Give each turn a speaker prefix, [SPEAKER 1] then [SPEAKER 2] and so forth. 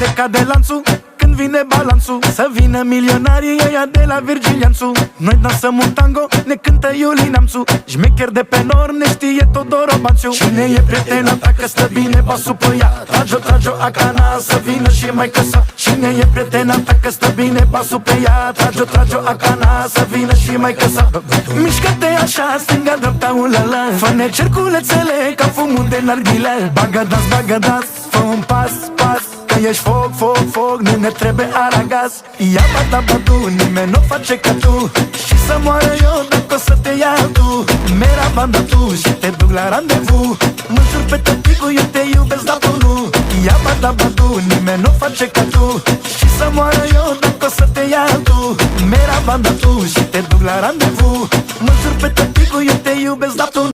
[SPEAKER 1] te cade lanțul când vine balanțul. Să vină milionarii ăia de la Virgilianțu. Noi dansăm un tango, ne cântă Iuli Neamțu. Șmecher de pe norm, ne știe Todor Obanciu. Cine e prietena ta că stă bine basul pe ea? Trage-o acana să vină și mai căsa. Cine e prietena ta că stă bine basul pe ea? Trage-o acana să vină și mai căsa. Mișcă-te așa, stânga-dreapta, ulala. Fă-ne cerculețele ca fumul de narghile. Bagă dans, fă un pas, că ești foc, nu ne trebuie aragaz. Ia bata-batu, nimeni nu face ca tu. Și să moară eu dacă o să te iau tu. Mera banda tu și te duc la randevu. Mă jur pe tăticu, eu te iubesc, dar tu nu. Ia bata-batu, nimeni nu face ca tu. Și să moară eu dacă o să te iau tu. Mera banda tu și te duc la randevu. Mă jur pe tăticu, eu te iubesc, dar tu nu.